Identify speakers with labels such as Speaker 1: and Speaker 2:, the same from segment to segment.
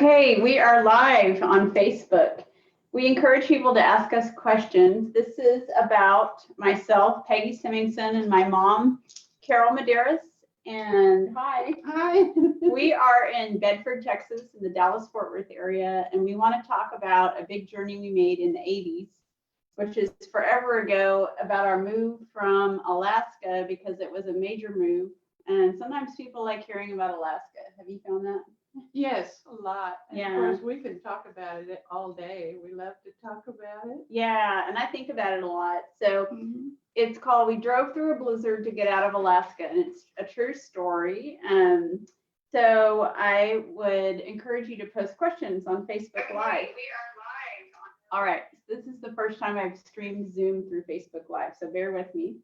Speaker 1: Okay, we are live on Facebook. We encourage people to ask us questions. This is about myself, Peggy Symingson, and my mom, Carol Medeiros. And hi.
Speaker 2: Hi.
Speaker 1: We are in Bedford, Texas, in the Dallas-Fort Worth area, and we want to talk about a big journey we made in the 80s, which is forever ago, about our move from Alaska, because it was a major move. And sometimes people like hearing about Alaska. Have you found that?
Speaker 2: Yes, a lot. And
Speaker 1: Yeah.
Speaker 2: Of course, we can talk about it all day. We love to talk about it.
Speaker 1: Yeah, and I think about it a lot. So it's called We Drove Through a Blizzard to Get Out of Alaska, and it's a true story. So I would encourage you to post questions on Facebook Live.
Speaker 2: We are live.
Speaker 1: All right, this is the first time I've streamed Zoom through Facebook Live, so bear with me.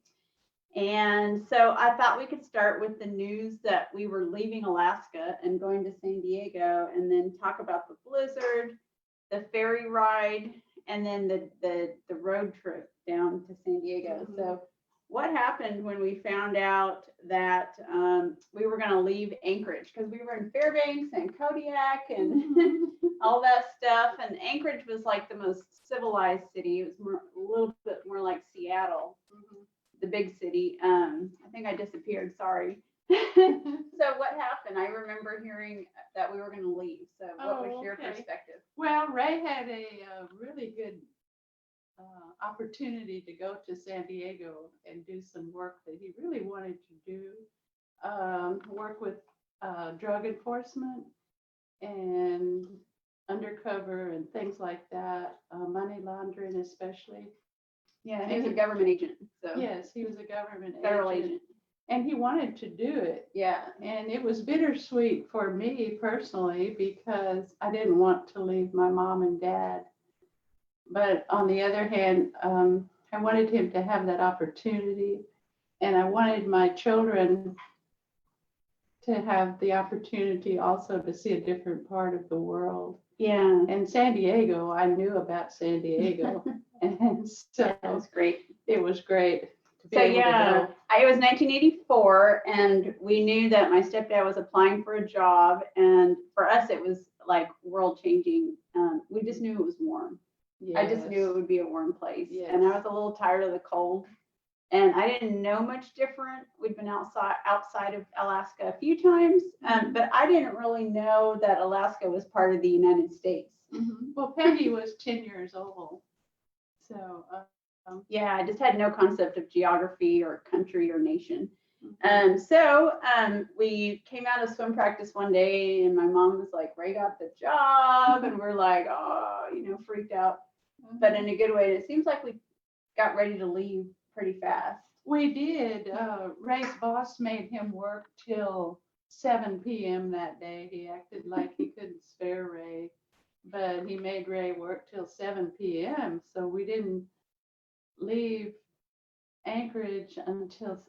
Speaker 1: And so I thought we could start with the news that we were leaving Alaska and going to San Diego, and then talk about the blizzard, the ferry ride, and then the road trip down to San Diego. So what happened when we found out that we were going to leave Anchorage, because we were in Fairbanks and Kodiak and all that stuff, and Anchorage was like the most civilized city. It was a little bit more like Seattle. The big city. I think I disappeared, sorry. So what happened? I remember hearing that we were going to leave. So what was your perspective?
Speaker 2: Well, Ray had a really good opportunity to go to San Diego and do some work that he really wanted to do, work with drug enforcement and undercover and things like that, money laundering especially.
Speaker 1: Yeah, he was a government agent. So
Speaker 2: Yes, he was a government
Speaker 1: federal agent.
Speaker 2: And he wanted to do it.
Speaker 1: Yeah.
Speaker 2: And it was bittersweet for me personally because I didn't want to leave my mom and dad. But on the other hand, I wanted him to have that opportunity. And I wanted my children to have the opportunity also to see a different part of the world.
Speaker 1: Yeah.
Speaker 2: And San Diego, I knew about San Diego. And so
Speaker 1: that was great.
Speaker 2: It was great.
Speaker 1: So yeah, it was 1984, and we knew that my stepdad was applying for a job, and for us it was like world changing. We just knew it was warm.
Speaker 2: Yes.
Speaker 1: I just knew it would be a warm place,
Speaker 2: Yes.
Speaker 1: and I was a little tired of the cold, and I didn't know much different. We'd been outside of Alaska a few times, but I didn't really know that Alaska was part of the United States.
Speaker 2: Well, Peggy was 10 years old, so.
Speaker 1: Yeah, I just had no concept of geography or country or nation. So we came out of swim practice one day, and my mom was like, Ray got the job, and we're like, oh, freaked out, but in a good way. It seems like we got ready to leave pretty fast.
Speaker 2: We did. Ray's boss made him work till 7 p.m. that day. He acted like he couldn't spare Ray, but he made Ray work till 7 p.m. So we didn't leave Anchorage until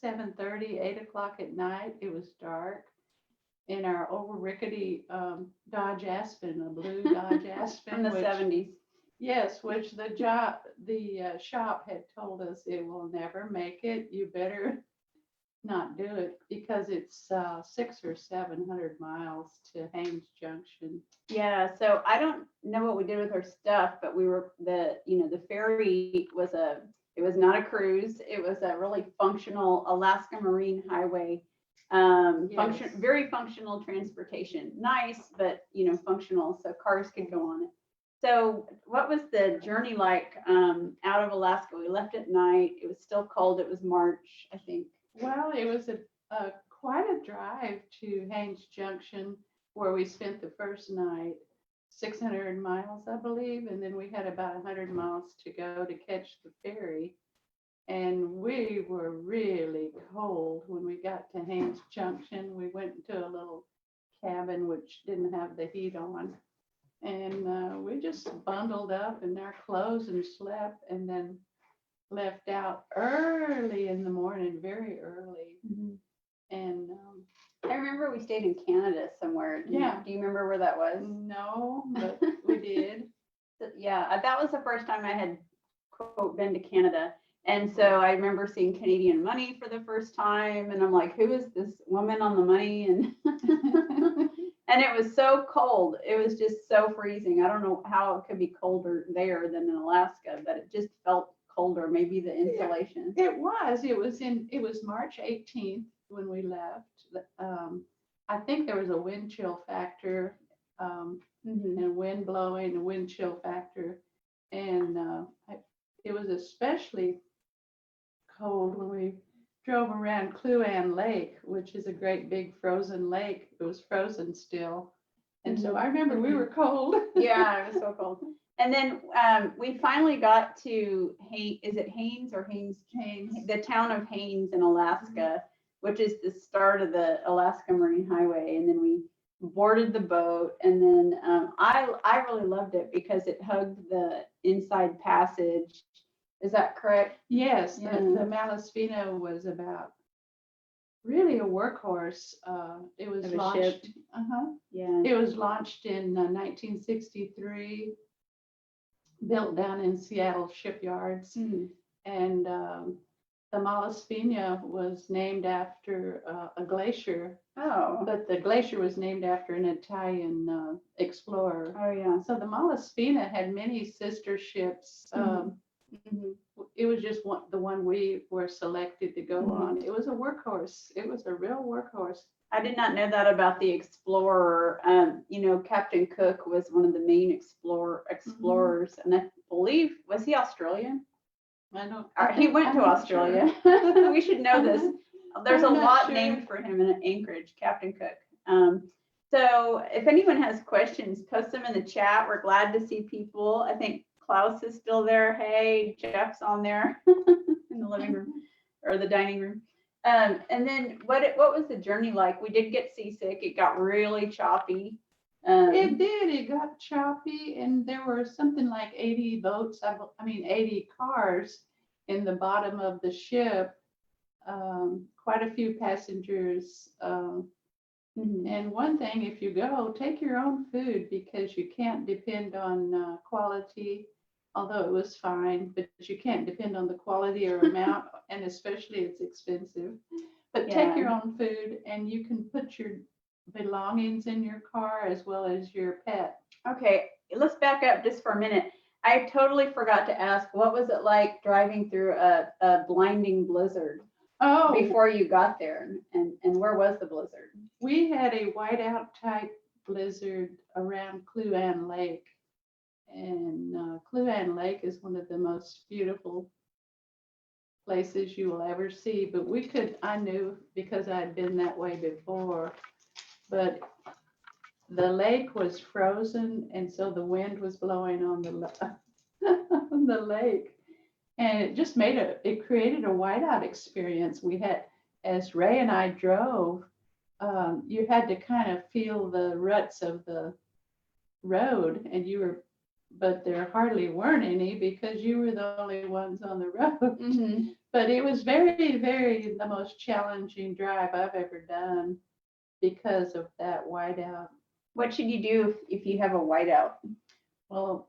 Speaker 2: 7:30, 8 o'clock at night. It was dark in our old rickety Dodge Aspen, a blue Dodge Aspen.
Speaker 1: From the 70s.
Speaker 2: Yes, which the shop had told us it will never make it. You better not do it because it's 600 or 700 miles to Haines Junction.
Speaker 1: Yeah, so I don't know what we did with our stuff, but we were the ferry was it was not a cruise. It was a really functional Alaska Marine Highway,
Speaker 2: Yes.
Speaker 1: very functional transportation. Nice, but functional, so cars could go on it. So what was the journey like out of Alaska? We left at night. It was still cold. It was March, I think.
Speaker 2: Well, it was quite a drive to Haines Junction, where we spent the first night, 600 miles, I believe, and then we had about 100 miles to go to catch the ferry. And we were really cold when we got to Haines Junction. We went into a little cabin which didn't have the heat on. And we just bundled up in our clothes and slept, and then left out early in the morning, very early. And
Speaker 1: I remember we stayed in Canada somewhere. Do you remember where that was?
Speaker 2: No, but we did.
Speaker 1: Yeah, that was the first time I had, quote, been to Canada. And so I remember seeing Canadian money for the first time, and I'm like, who is this woman on the money? And And it was so cold. It was just so freezing. I don't know how it could be colder there than in Alaska, but it just felt colder. Maybe the insulation.
Speaker 2: It was March 18th when we left. I think there was a wind chill factor, and wind blowing, a wind chill factor. And it was especially cold when we drove around Kluane Lake, which is a great big frozen lake. It was frozen still. And so I remember we were cold.
Speaker 1: Yeah, it was so cold. And then we finally got to is it Haines or Haines?
Speaker 2: Haines.
Speaker 1: The town of Haines in Alaska, which is the start of the Alaska Marine Highway. And then we boarded the boat, and then I really loved it because it hugged the Inside Passage. Is that correct?
Speaker 2: Yes,
Speaker 1: Yeah.
Speaker 2: the Malaspina was about really a workhorse. It was
Speaker 1: Of a
Speaker 2: launched.
Speaker 1: ship.
Speaker 2: It
Speaker 1: Yeah.
Speaker 2: was launched in 1963, built down in Seattle shipyards, and the Malaspina was named after a glacier,
Speaker 1: Oh.
Speaker 2: but the glacier was named after an Italian explorer.
Speaker 1: Oh yeah.
Speaker 2: So the Malaspina had many sister ships. It was just the one we were selected to go on. It was a workhorse. It was a real workhorse.
Speaker 1: I did not know that about the explorer. Captain Cook was one of the main explorers, and I believe, was he Australian? He went to Australia. Sure. We should know this. There's a lot named for him in Anchorage, Captain Cook. So if anyone has questions, post them in the chat. We're glad to see people. I think Klaus is still there. Hey, Jeff's on there in the living room or the dining room. And then what was the journey like? We did get seasick. It got really choppy.
Speaker 2: It did. It got choppy, and there were something like 80 boats. 80 cars in the bottom of the ship. Quite a few passengers. And one thing, if you go, take your own food because you can't depend on quality. Although it was fine, but you can't depend on the quality or amount, and especially it's expensive. But take your own food, and you can put your belongings in your car as well as your pet.
Speaker 1: Okay, let's back up just for a minute. I totally forgot to ask, what was it like driving through a blinding blizzard before you got there? And where was the blizzard?
Speaker 2: We had a whiteout type blizzard around Kluane Lake. And Kluane Lake is one of the most beautiful places you will ever see. But I knew because I had been that way before, but the lake was frozen, and so the wind was blowing on the lake, and it just it created a whiteout experience. We had, as Ray and I drove, you had to kind of feel the ruts of the road, but there hardly weren't any because you were the only ones on the road. But it was very, very the most challenging drive I've ever done because of that whiteout.
Speaker 1: What should you do if you have a whiteout?
Speaker 2: Well,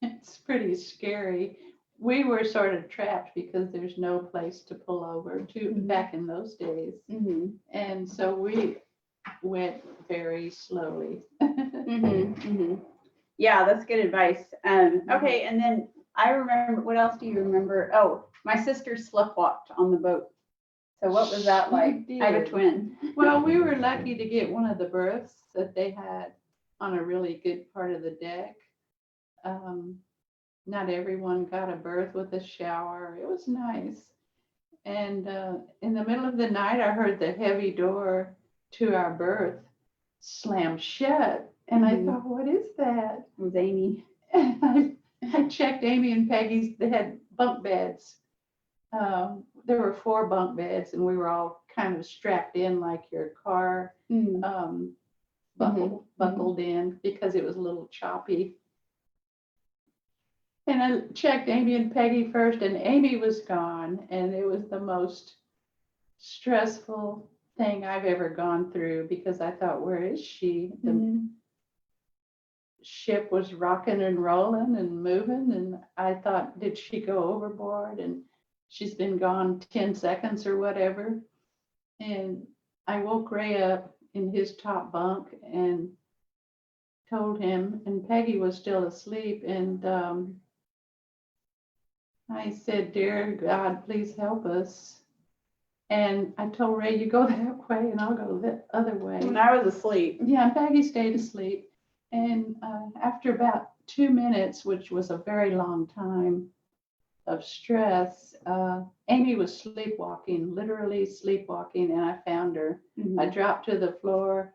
Speaker 2: it's pretty scary. We were sort of trapped because there's no place to pull over to back in those days. And so we went very slowly.
Speaker 1: Yeah, that's good advice. Okay, and then I remember, what else do you remember? Oh, my sister sleptwalked on the boat. So what was that like? I have a twin.
Speaker 2: Well, we were lucky to get one of the berths that they had on a really good part of the deck. Not everyone got a berth with a shower. It was nice. And in the middle of the night, I heard the heavy door to our berth slam shut. And I thought, what is that?
Speaker 1: It was Amy.
Speaker 2: And I checked Amy and Peggy's, they had bunk beds. There were 4 bunk beds, and we were all kind of strapped in like your car, buckled in because it was a little choppy. And I checked Amy and Peggy first, and Amy was gone, and it was the most stressful thing I've ever gone through because I thought, where is she? The ship was rocking and rolling and moving, and I thought, did she go overboard? And she's been gone 10 seconds or whatever. And I woke Ray up in his top bunk and told him, and Peggy was still asleep, and I said, "Dear God, please help us." And I told Ray, "You go that way, and I'll go the other way."
Speaker 1: When I was asleep.
Speaker 2: Yeah, and Peggy stayed asleep. And after about 2 minutes, which was a very long time of stress, Amy was sleepwalking, literally sleepwalking, and I found her. I dropped to the floor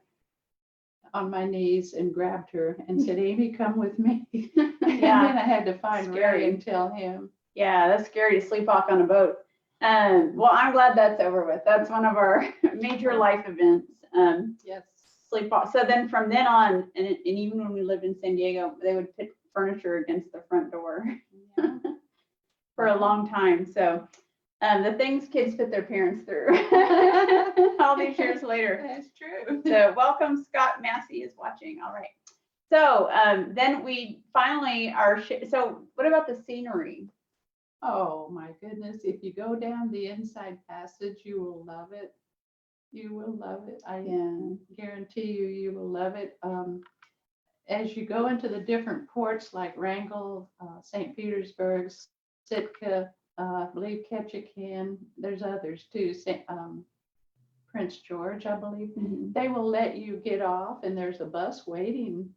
Speaker 2: on my knees and grabbed her and said, "Amy, come with me." And then I had to find
Speaker 1: Scary.
Speaker 2: Ray and tell him.
Speaker 1: Yeah, that's scary to sleepwalk on a boat. Well, I'm glad that's over with. That's one of our major life events.
Speaker 2: Yes.
Speaker 1: Sleepwalk. So then from then on, and even when we lived in San Diego, they would put furniture against the front door
Speaker 2: Yeah.
Speaker 1: for a long time. So the things kids put their parents through all these years later.
Speaker 2: That's true.
Speaker 1: So welcome, Scott Massey is watching. All right. So then we finally are. So what about the scenery?
Speaker 2: Oh my goodness, if you go down the inside passage, you will love it. You will love it. I guarantee you, you will love it. As you go into the different ports like Wrangell, St. Petersburg, Sitka, I believe Ketchikan, there's others too, Prince George, I believe, they will let you get off and there's a bus waiting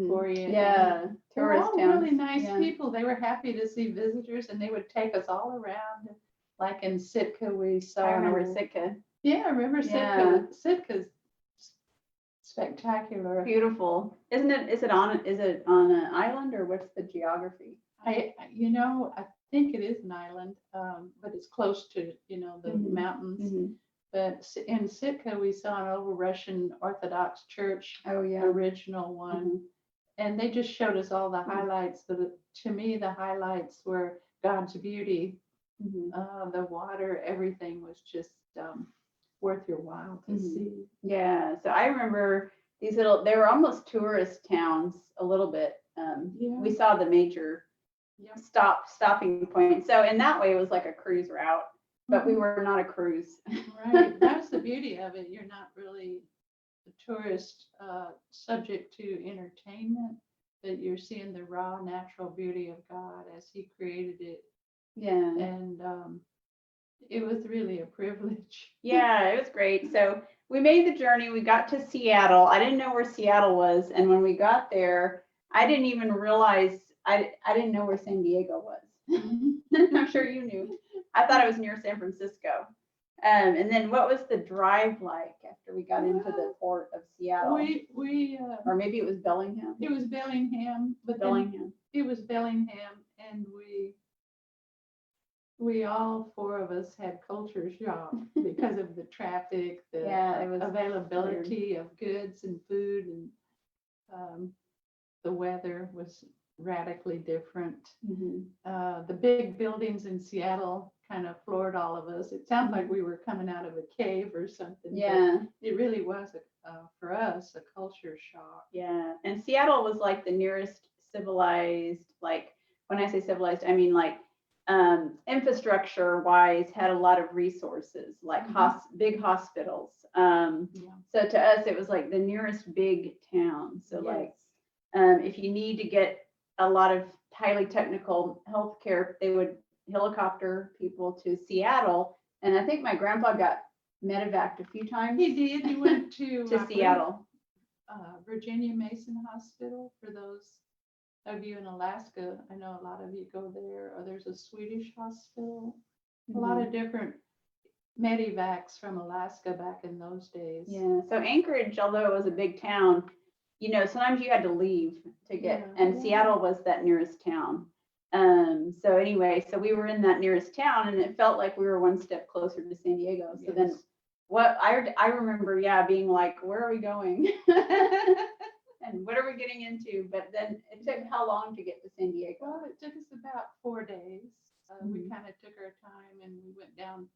Speaker 2: for you.
Speaker 1: Yeah,
Speaker 2: They're
Speaker 1: tourist
Speaker 2: all
Speaker 1: towns.
Speaker 2: really nice
Speaker 1: Yeah.
Speaker 2: people. They were happy to see visitors and they would take us all around. Like in Sitka, we saw.
Speaker 1: I remember Sitka.
Speaker 2: Yeah, I remember
Speaker 1: Yeah.
Speaker 2: Sitka. Sitka's spectacular.
Speaker 1: Beautiful, isn't it? Is it on an island or what's the geography?
Speaker 2: I think it is an island, but it's close to, the mountains. But in Sitka, we saw an old Russian Orthodox church,
Speaker 1: Oh yeah.
Speaker 2: original one. And they just showed us all the highlights. To me, the highlights were God's beauty, the water, everything was just worth your while to see.
Speaker 1: Yeah, so I remember these they were almost tourist towns a little bit. We saw the major stopping point. So in that way, it was like a cruise route, but we were not a cruise.
Speaker 2: Right, that's the beauty of it. You're not really a tourist subject to entertainment, but you're seeing the raw natural beauty of God as He created it.
Speaker 1: Yeah.
Speaker 2: And it was really a privilege.
Speaker 1: Yeah, it was great. So we made the journey. We got to Seattle. I didn't know where Seattle was. And when we got there, I didn't even realize, I didn't know where San Diego was. I'm sure you knew. I thought it was near San Francisco. And then what was the drive like after we got into the port of Seattle? Or maybe it was Bellingham.
Speaker 2: It was Bellingham, but
Speaker 1: Bellingham.
Speaker 2: It was Bellingham, and we all four of us had culture shock because of the traffic, the availability of goods and food, and the weather was radically different. The big buildings in Seattle kind of floored all of us. It sounded like we were coming out of a cave or something.
Speaker 1: Yeah.
Speaker 2: It really was, for us, a culture shock.
Speaker 1: Yeah. And Seattle was like the nearest civilized, like when I say civilized, I mean like infrastructure wise had a lot of resources, like big hospitals. So to us, it was like the nearest big town. So like if you need to get a lot of highly technical healthcare, they would helicopter people to Seattle. And I think my grandpa got medevaced a few times.
Speaker 2: He did. He went to
Speaker 1: Seattle.
Speaker 2: Virginia Mason Hospital. For those of you in Alaska, I know a lot of you go there. Or there's a Swedish hospital. A lot of different medevacs from Alaska back in those days.
Speaker 1: Yeah. So Anchorage, although it was a big town, sometimes you had to leave to get, and Seattle was that nearest town. So anyway, so we were in that nearest town, and it felt like we were one step closer to San Diego. So then, what I remember, being like, where are we going? And what are we getting into? But then it took how long to get to San Diego?
Speaker 2: Well, it took us about 4 days. We kind of took our time, and we went down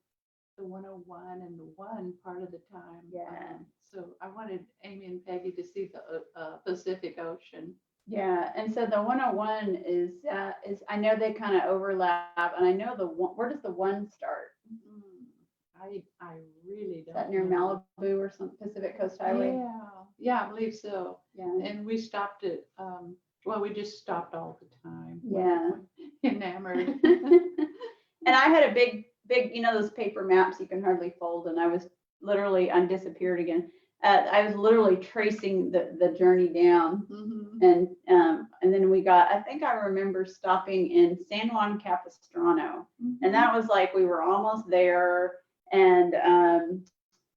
Speaker 2: the 101 and the 1 part of the time. So I wanted Amy and Peggy to see the Pacific Ocean.
Speaker 1: Yeah, and so the 101 is I know they kind of overlap, and I know where does the 1 start?
Speaker 2: I really
Speaker 1: Is
Speaker 2: don't
Speaker 1: that near
Speaker 2: know.
Speaker 1: Malibu or some Pacific Coast Highway?
Speaker 2: Yeah, I believe so.
Speaker 1: Yeah.
Speaker 2: And we stopped at, well, we just stopped all the time.
Speaker 1: Yeah.
Speaker 2: Enamored.
Speaker 1: And I had a big, those paper maps you can hardly fold, and I was literally, I disappeared again. I was literally tracing the journey down,
Speaker 2: Mhm.
Speaker 1: and then I think I remember stopping in San Juan Capistrano, and that was like we were almost there, and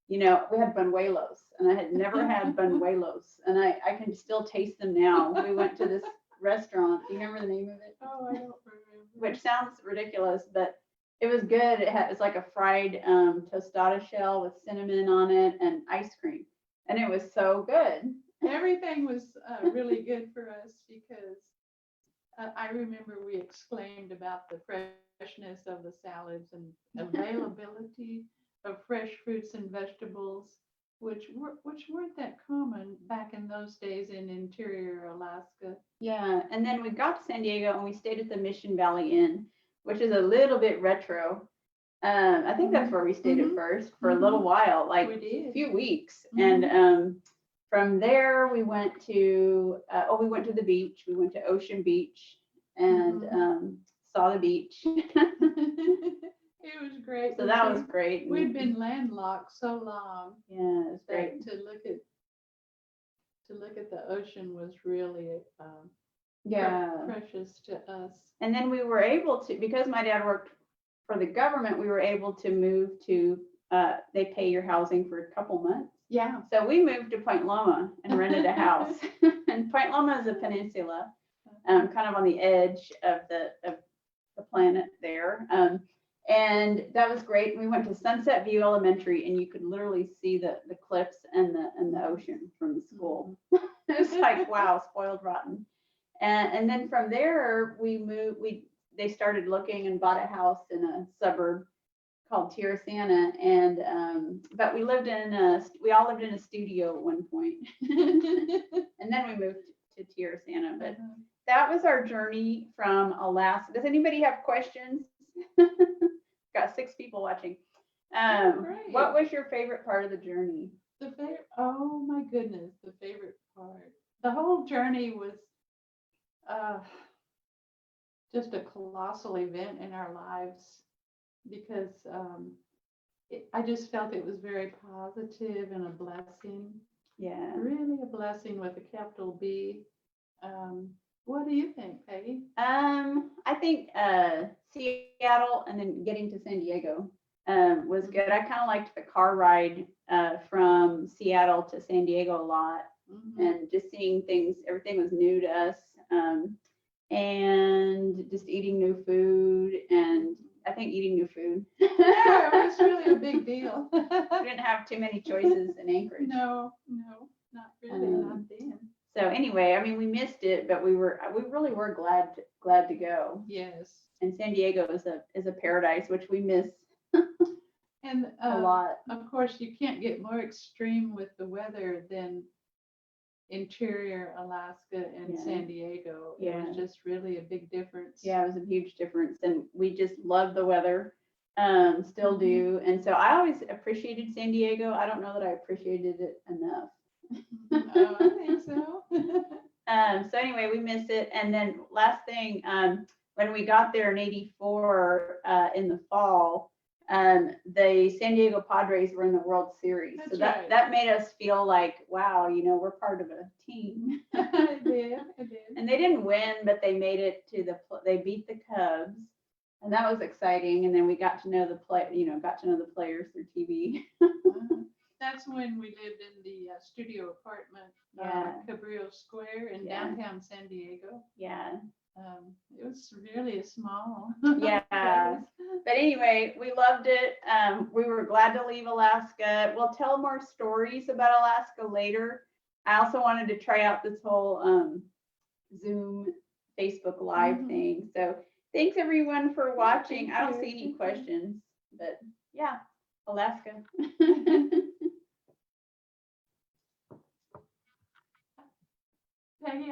Speaker 1: we had buñuelos, and I had never had buñuelos, and I can still taste them now. We went to this restaurant. Do you remember the name of it?
Speaker 2: Oh, I don't remember.
Speaker 1: Which sounds ridiculous, but it was good. It's like a fried tostada shell with cinnamon on it and ice cream, and it was so good.
Speaker 2: Everything was really good for us because I remember we exclaimed about the freshness of the salads and availability of fresh fruits and vegetables, which weren't that common back in those days in interior Alaska.
Speaker 1: Yeah, and then we got to San Diego and we stayed at the Mission Valley Inn, which is a little bit retro. I think that's where we stayed at first for a little while, like
Speaker 2: We did.
Speaker 1: a few weeks, and from there we went to the beach. We went to Ocean Beach and saw the beach.
Speaker 2: It was great.
Speaker 1: So that was great.
Speaker 2: We'd been landlocked so long
Speaker 1: Yeah, it was
Speaker 2: that
Speaker 1: great.
Speaker 2: to look at the ocean was really
Speaker 1: Yeah.
Speaker 2: precious to us.
Speaker 1: And then we were able to, because my dad worked for the government, we were able to move to, they pay your housing for a couple months.
Speaker 2: Yeah.
Speaker 1: So we moved to Point Loma and rented a house. And Point Loma is a peninsula, kind of on the edge of the planet there. And that was great. We went to Sunset View Elementary, and you could literally see the cliffs and the ocean from the school. It was like, wow, spoiled rotten. And then from there we moved. They started looking and bought a house in a suburb called Tirisana, and but we all lived in a studio at one point, and then we moved to Tirisana. But that was our journey from Alaska. Does anybody have questions? Got 6 people watching. What was your favorite part of the journey?
Speaker 2: Oh my goodness, the favorite part. The whole journey was just a colossal event in our lives because I just felt it was very positive and a blessing.
Speaker 1: Yeah.
Speaker 2: Really a blessing with a capital B. What do you think, Peggy?
Speaker 1: I think Seattle and then getting to San Diego was good. I kind of liked the car ride from Seattle to San Diego a lot, and just seeing things. Everything was new to us, and just eating new food. And I think eating new food.
Speaker 2: Yeah, it was really a big deal.
Speaker 1: We didn't have too many choices in Anchorage.
Speaker 2: No, not really, not then.
Speaker 1: So anyway, I mean, we missed it, but we really were glad to go.
Speaker 2: Yes.
Speaker 1: And San Diego is a paradise, which we miss
Speaker 2: and
Speaker 1: a lot.
Speaker 2: Of course, you can't get more extreme with the weather than interior Alaska and San Diego. It was just really a big difference.
Speaker 1: Yeah, it was a huge difference, and we just love the weather. Still do, and so I always appreciated San Diego. I don't know that I appreciated it enough.
Speaker 2: Oh, I think so.
Speaker 1: So anyway, we miss it. And then last thing, when we got there in '84 in the fall, the San Diego Padres were in the World Series.
Speaker 2: That's
Speaker 1: so
Speaker 2: right.
Speaker 1: that made us feel like, wow, we're part of a team.
Speaker 2: I did.
Speaker 1: And they didn't win, but they made it they beat the Cubs. And that was exciting. And then we got to know the players through TV.
Speaker 2: That's when we lived in the studio apartment, Cabrillo Square in downtown San Diego.
Speaker 1: Yeah.
Speaker 2: It was really a small.
Speaker 1: Yeah. But anyway, we loved it. We were glad to leave Alaska. We'll tell more stories about Alaska later. I also wanted to try out this whole Zoom, Facebook Live thing. So thanks everyone for watching. I don't see any questions, but yeah, Alaska.
Speaker 2: Peggy,